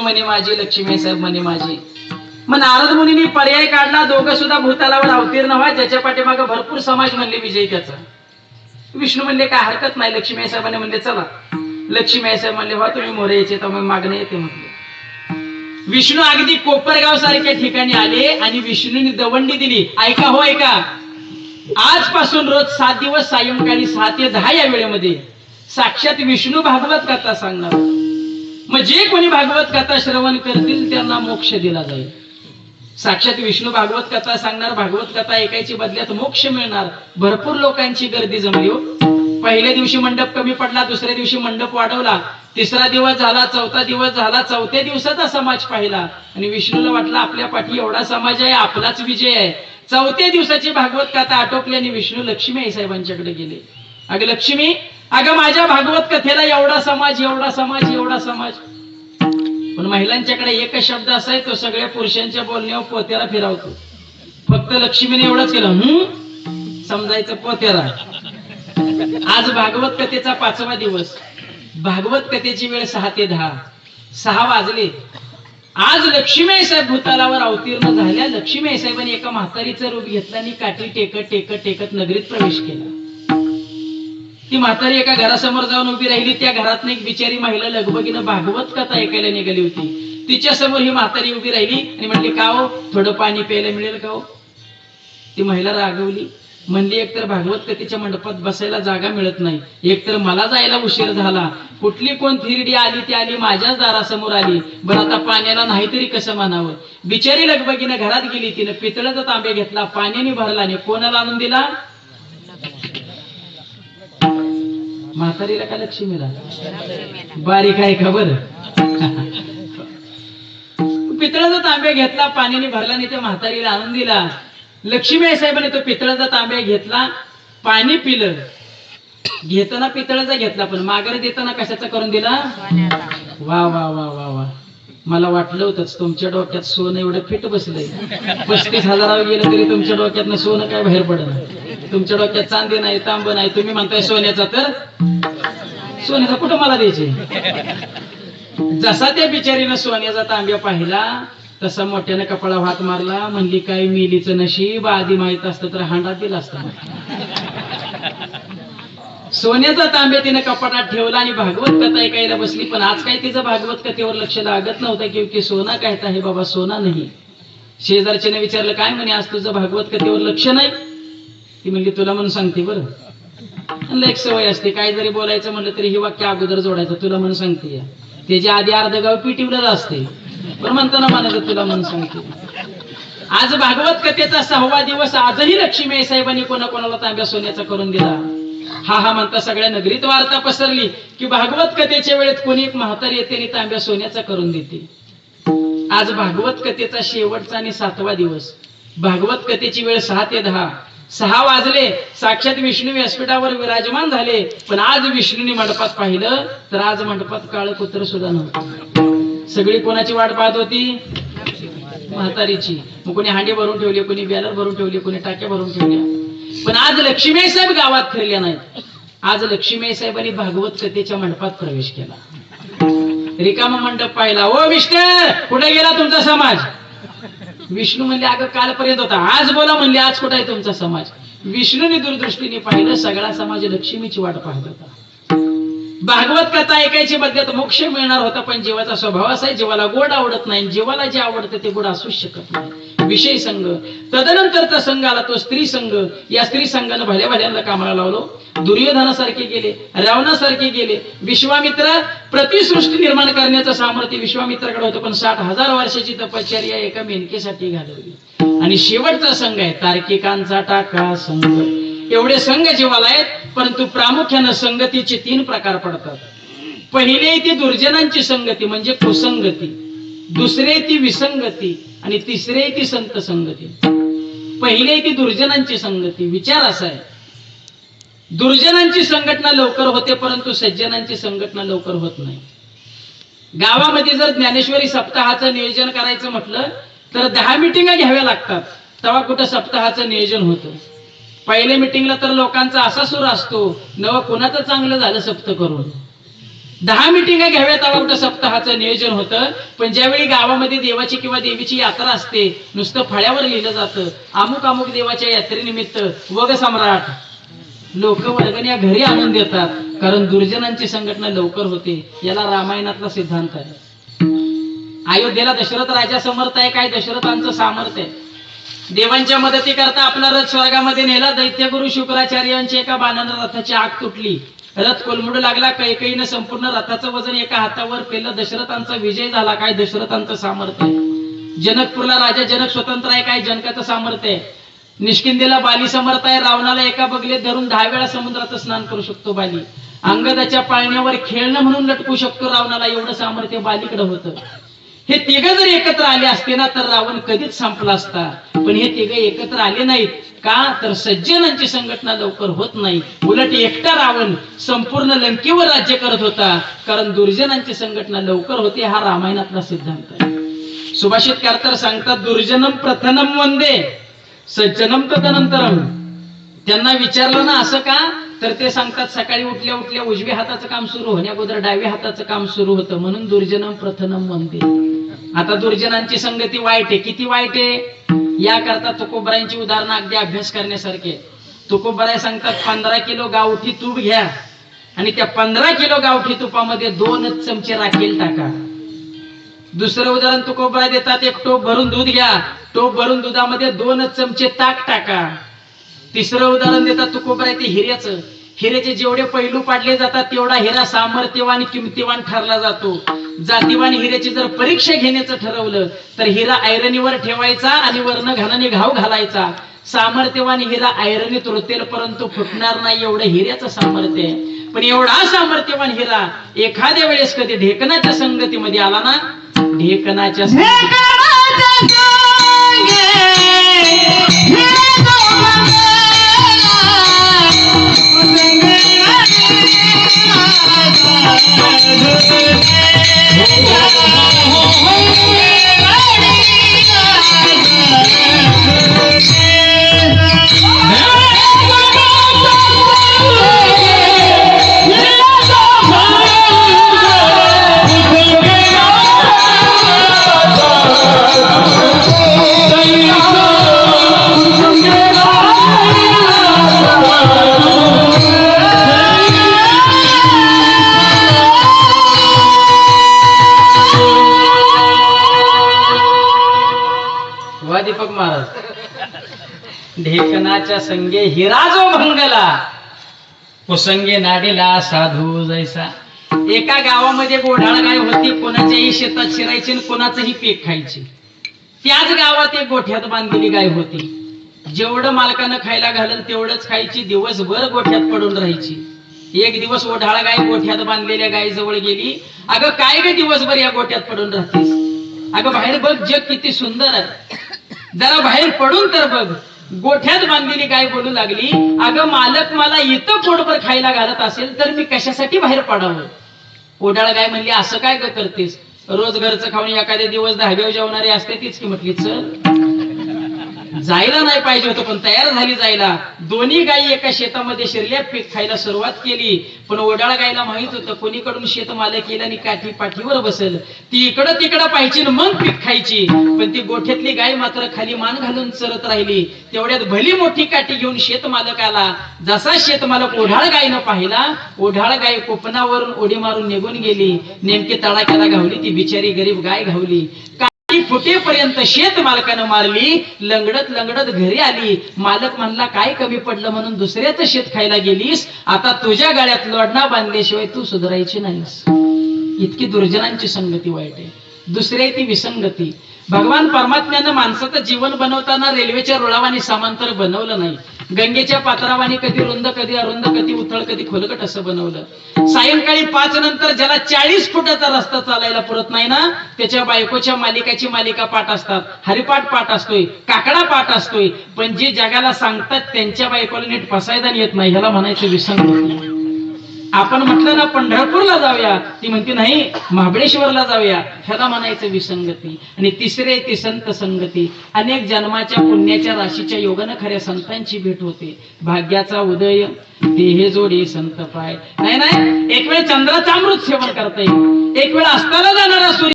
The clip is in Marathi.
म्हणे माझी, लक्ष्मी साहेब म्हणे माझी. मग नारद मुनींनी पर्याय काढला, दोघं सुद्धा भूतलावर अवतीर्ण व्हा, ज्याच्या पाठीमागे भरपूर समाज म्हणले विजय त्याचा. विष्णू म्हणले काय हरकत नाही. लक्ष्मी साहेबांनी म्हणले चला. लक्ष्मी साहेब म्हणले व्हा तुम्ही मोरे यायचे तर मग मागणे येते म्हटले. विष्णू अगदी कोपरगाव सारख्या ठिकाणी आले आणि विष्णूंनी दवंडी दिली. ऐका हो ऐका, आजपासून रोज 7 दिवस सायंकाळी 6 ते 10 या वेळेमध्ये साक्षात विष्णू भागवत कथा सांगणार. मग जे कोणी भागवत कथा श्रवण करतील त्यांना मोक्ष दिला जाईल. साक्षात विष्णू भागवत कथा सांगणार, भागवत कथा ऐकायची बदल्यात मोक्ष मिळणार. भरपूर लोकांची गर्दी जमली हो. पहिल्या दिवशी मंडप कमी पडला, दुसऱ्या दिवशी मंडप वाढवला, तिसरा दिवस झाला, चौथा दिवस झाला, चौथ्या दिवसाचा समाज पाहिला आणि विष्णूला वाटलं आपल्या पाठी एवढा समाज आहे, आपलाच विजय आहे. चौथ्या दिवसाची भागवत कथा आटोपली आणि विष्णू लक्ष्मी आई साहेबांच्याकडे गेले. अगं लक्ष्मी, अगं माझ्या भागवत कथेला एवढा समाज, एवढा समाज, एवढा समाज. पण महिलांच्याकडे एकच शब्द असा आहे, तो सगळ्या पुरुषांच्या बोलण्यावर पोत्याला फिरवतो. फक्त लक्ष्मीने एवढंच केलं, समजायचं पोत्याला. आज भागवत कथेचा 5वा दिवस. भागवत कथेची वेळ 6 ते 10. 6 वाजले. आज लक्ष्मी साहेब भूतालावर अवतीर्ण झाल्या. लक्ष्मी साहेबांनी एका म्हातारीचं रूप घेतलं आणि काठी टेकत टेकत टेकत नगरीत प्रवेश केला. ती म्हातारी एका घरासमोर जाऊन उभी राहिली. त्या घरातनं एक बिचारी महिला लगबगीनं भागवत कथा ऐकायला निघाली होती. तिच्या समोर ही म्हातारी उभी राहिली आणि म्हणली का हो, थोडं पाणी प्यायला मिळेल का हो. ती महिला रागवली, म्हणली एकतर भागवत कथेच्या मंडपात बसायला जागा मिळत नाही, एकतर मला जायला उशीर झाला, कुठली कोण थिरडी आली ती आली, माझ्याच दारासमोर आली, बरं आता पाण्याला नाहीतरी कसं म्हणावं. बिचारी लगबगीनं घरात गेली. तिनं पितळाचा तांबे घेतला, पाण्याने भरला आणि कोणाला आणून दिला? म्हातारीला का लक्ष्मीला? बारीक आहे खबर. पितळाचा तांबे घेतला, पाण्याने भरला आणि त्या म्हातारीला आणून दिला. लक्ष्मी साहेबांनी तो पितळाचा तांब्या घेतला, पाणी पिलं. घेताना पितळाचा घेतला, पण माघारी देताना कशाचा करून दिला? वा वा वा वा वा. मला वाटलं होतंच तुमच्या डोक्यात सोनं एवढं फिट बसलंय. 35,000 गेलं तरी तुमच्या डोक्यातनं सोनं काय बाहेर पडलं. तुमच्या डोक्यात चांदी नाही, तांब नाही, तुम्ही म्हणताय सोन्याचा, तर सोन्याचा कुठं मला द्यायचे. जसा त्या बिचारीनं सोन्याचा तांब्या पाहिला तसा मोठ्याने कपाळावर हात मारला. म्हणली काय मिलीचं नशीब, आधी माहित असतं तर हांडा दिला असता. सोन्याचा तांब्या तिने कपाटात ठेवला आणि भागवत कथा ऐकायला बसली. पण आज काय तिचं भागवत कथेवर लक्ष लागत नव्हतं, की सोना काय आहे बाबा, सोना नाही. शेजारच्याने विचारलं काय म्हणे आज तुझं भागवत कथेवर लक्ष नाही. ती म्हणली तुला म्हणून सांगते बरं. एक सवय असते, काय जरी बोलायचं म्हणलं तरी हे वाक्य अगोदर जोडायचं, तुला म्हणून सांगते. त्याच्या आधी अर्ध गाव पिटिवलं असते, पण म्हणताना म्हणायचं तुला म्हणून सांगते. आज भागवत कथेचा 6वा दिवस. आजही लक्ष्मी साहेबांनी कोणाकोणाला तांब्या सोन्याचा करून दिला. हा हा म्हणता सगळ्या नगरीत वार्ता पसरली की भागवत कथेच्या वेळेत कोणी एक म्हातारी येते आणि तांब्या सोन्याचा करून देते. आज भागवत कथेचा शेवटचा आणि 7वा दिवस. भागवत कथेची वेळ 6 ते 10. 6 वाजले. साक्षात विष्णू व्यासपीठावर विराजमान झाले. पण आज विष्णूने मंडपात पाहिलं तर आज मंडपात काळं कुत्र सुद्धा नव्हतं. सगळी कोणाची वाट पाहत होती? म्हातारीची. मग कोणी हांडी भरून ठेवली, कोणी बॅलर भरून ठेवली, कोणी टाक्या भरून ठेवल्या. पण आज लक्ष्मी साहेब गावात फिरल्या नाहीत. आज लक्ष्मी साहेबांनी भागवत कथेच्या मंडपात प्रवेश केला. रिकामा मंडप पाहिला. ओ विष्णू, कुठे गेला तुमचा समाज? विष्णू म्हणले अगं कालपर्यंत होता, आज बोला म्हणले आज कुठे आहे तुमचा समाज? विष्णूने दूरदृष्टीने पाहिलं, सगळा समाज लक्ष्मीची वाट पाहत होता. भागवत कथा ऐकायची बदल्यात मोक्ष मिळणार होता. पण जीवाचा स्वभाव असा आहे, जीवाला गोड आवडत नाही. जीवाला जे आवडतं ते गोड असूच शकत नाही. विषय संघ. तदनंतरचा संघ आला तो स्त्री संघ. या स्त्री संघानं भल्या भल्यांना कामाला लावलो. दुर्योधनासारखे गेले, रावणासारखे गेले. विश्वामित्र प्रतिसृष्टी निर्माण करण्याचं सामर्थ्य विश्वामित्राकडे होतं, पण 60,000 वर्षाची तपश्चर्या एका मेनकेसाठी घालवली. आणि शेवटचा संघ आहे तार्किकांचा टाका संघ. एवढे संघ जीवाला आहेत, परंतु प्रामुख्यानं संगतीचे 3 प्रकार पडतात. पहिले ती दुर्जनांची संगती म्हणजे कुसंगती, दुसरे ती विसंगती आणि तिसरे ती संत संगती. पहिले ती दुर्जनांची संगती. विचार असा आहे, दुर्जनांची संघटना लवकर होते, परंतु सज्जनांची संघटना लवकर होत नाही. गावामध्ये जर ज्ञानेश्वरी सप्ताहाचं नियोजन करायचं म्हटलं तर 10 मिटिंगा घ्याव्या लागतात, तेव्हा कुठं सप्ताहाचं नियोजन होतं. पहिल्या मिटिंगला तर लोकांचा असा सूर असतो, नव कुणाचं चांगलं झालं सप्त करून. 10 मिटिंगा घ्याव्यात आवडतं सप्ताहाचं नियोजन होतं. पण ज्यावेळी गावामध्ये देवाची किंवा देवीची यात्रा असते, नुसतं फळ्यावर लिहिलं जातं अमुक अमुक देवाच्या यात्रेनिमित्त वग सम्राट लोक वर्गण्या घरी आणून देतात, कारण दुर्जनांची संघटना लवकर होते. याला रामायणातला सिद्धांत आहे. अयोध्येला दशरथ राजा समर्थ आहे काय? दशरथांचं सामर्थ्य आहे. देवांच्या मदती करता आपला रथ स्वर्गामध्ये नेला. दैत्यगुरु शुक्राचार्यांची एका बाणानं रथाची आग तुटली, रथ कोलमडू लागला. कैकेयीनं संपूर्ण रथाचं वजन एका हातावर केलं. दशरथांचा विजय झाला काय? दशरथांचं सामर्थ्य आहे. जनकपूरला राजा जनक स्वतंत्र आहे काय? जनकाचं सामर्थ्य आहे. निष्किंदेला बाली समर्थ आहे. रावणाला एका बगलेत धरून 10 वेळा समुद्रात स्नान करू शकतो बाली. अंगदाच्या पाळण्यावर खेळणं म्हणून लटकू शकतो रावणाला, एवढं सामर्थ्य बालीकडे होतं. हे तिघ जर एकत्र आले असते ना तर रावण कधीच संपला असता. पण हे तिघ एकत्र आले नाहीत का? तर सज्जनांची संघटना लवकर होत नाही. उलट एकटा रावण संपूर्ण लंकेवर राज्य करत होता, कारण दुर्जनांची संघटना लवकर होते. हा रामायणातला सिद्धांत आहे. सुभाषितकार तर सांगतात, दुर्जनम प्रथमम वंदे सज्जनम तदनंतरम. त्यांना विचारलं ना असं का, तर ते सांगतात सकाळी उठल्या उठल्या उजव्या हाताचं काम सुरू होण्या अगोदर डाव्या हाताचं काम सुरू होतं, म्हणून दुर्जनम प्रथमम वंदे. आता दुर्जनांची संगती वाईट आहे. किती वाईट आहे याकरता तुकोबरायांची उदाहरणं अगदी अभ्यास करण्यासारखे. तुकोबराय सांगतात 15 किलो गावठी तूप घ्या आणि त्या 15 किलो गावठी तुपामध्ये 2 चमचे राखेल टाका. दुसरं उदाहरण तुकोबराय देतात, एक टोप भरून दूध घ्या, टोप भरून दुधामध्ये 2 चमचे ताक टाका. तिसरं उदाहरण देतात तुकोबराय ते हिऱ्याचं. हिऱ्याचे जेवढे पैलू पाडले जातात तेवढा हिरा सामर्थ्यवान किमतीवान ठरला जातो. जातीवान हिऱ्याची जर परीक्षा घेण्याचं ठरवलं तर हिरा ऐरणीवर ठेवायचा आणि वर्ण घाणाने घाव घालायचा. सामर्थ्यवान हिरा ऐरणीत रुतेल परंतु फुटणार नाही, एवढं हिऱ्याचं सामर्थ्य आहे. पण एवढा सामर्थ्यवान हिरा एखाद्या वेळेस कधी ढेकणाच्या संगतीमध्ये आला ना, ढेकणाच्या दीपक महाराज. ढेकणाच्या संगे हिरा जो भंगला, कुसंगे नाडेला साधू जैसा. एका गावामध्ये गोढाळ गाय होती, कोणाच्याही शेतात शिरायची आणि कोणाचंही पीक खायची. त्याच गावात एक गोठ्यात बांधलेली गाय होती. जेवढं मालकानं खायला घालल तेवढंच खायची, दिवसभर गोठ्यात पडून राहायची. एक दिवस ओढाळ गाय गोठ्यात बांधलेल्या गाय जवळ गेली. अगं काय ग दिवसभर या गोठ्यात पडून राहतेस? अगं बाहेर बघ, जग किती सुंदर आहे, जरा बाहेर पडून तर बघ. गोठ्यात बांधलेली गाय बोलू लागली, अगं मालक मला इथं पोटभर खायला घालत असेल तर मी कशासाठी बाहेर पडावं? ओढाळ गाय म्हणली, असं काय ग करतेस? रोज घरचं खाऊन एखाद्या दिवस दहाव्यावर जेवणारी असते तीच की. म्हटली चल. जायला नाही पाहिजे होतं पण तयार झाली जायला. दोन्ही गायी एका शेतामध्ये शिरल्या, पीक खायला सुरुवात केली. पण ओढाळ गायला माहित होतं कोणीकडून शेत मालक येईल आणि काठी पाठीवर बसेल, ती इकडं तिकडं पाहिजे मग पीक खायची. पण ती गोठ्यातली गाय मात्र खाली मान घालून चरत राहिली. तेवढ्यात भली मोठी काठी घेऊन शेत मालक आला. जसा शेत मालक ओढाळ गायनं पाहिला, ओढाळ गाय कोपनावरून उडी मारून निघून गेली. नेमकी तडाख्याला घावली, ती बिचारी गरीब गाय घावली. फुटेपर्यंत शेत मालकानं मारली. लंगडत लंगडत घरी आली. मालक म्हणला, काय कमी पडलं म्हणून दुसऱ्याच शेत खायला गेलीस? आता तुझ्या गळ्यात लोढणा बांधल्याशिवाय तू सुधारायची नाहीस. इतकी दुर्जनांची संगती वाईट आहे. दुसरी ती विसंगती. भगवान परमात्म्यानं माणसाचं जीवन बनवताना रेल्वेच्या रुळावानी समांतर बनवलं नाही. गंगेच्या पात्रावानी कधी रुंद कधी अरुंद, कधी उथळ कधी खोलगट असं बनवलं. सायंकाळी 5 नंतर ज्याला 40 फुटाचा रस्ता चालायला पुरत नाही ना, त्याच्या बायकोच्या मालिकाची मालिका पाठ असतात. हरिपाठ पाठ असतोय, काकडा पाठ असतोय. पण जे जगाला सांगतात त्यांच्या बायकोला नीट फसायला येत नाही, ह्याला म्हणायचं विसंगती. आपण म्हटलं ना पंढरपूरला जाऊया, ती म्हणते नाही महाबळेश्वरला जाऊया. ह्याला म्हणायचं विसंगती. आणि तिसरे ती संत संगती. अनेक जन्माच्या पुण्याच्या राशीच्या योगानं खऱ्या संतांची भेट होते. भाग्याचा उदय देहे जोडी संत पाय. नाही एक वेळ चंद्राचं अमृत सेवन करता येईल, एक वेळ अस्ताला जाणारा सूर्य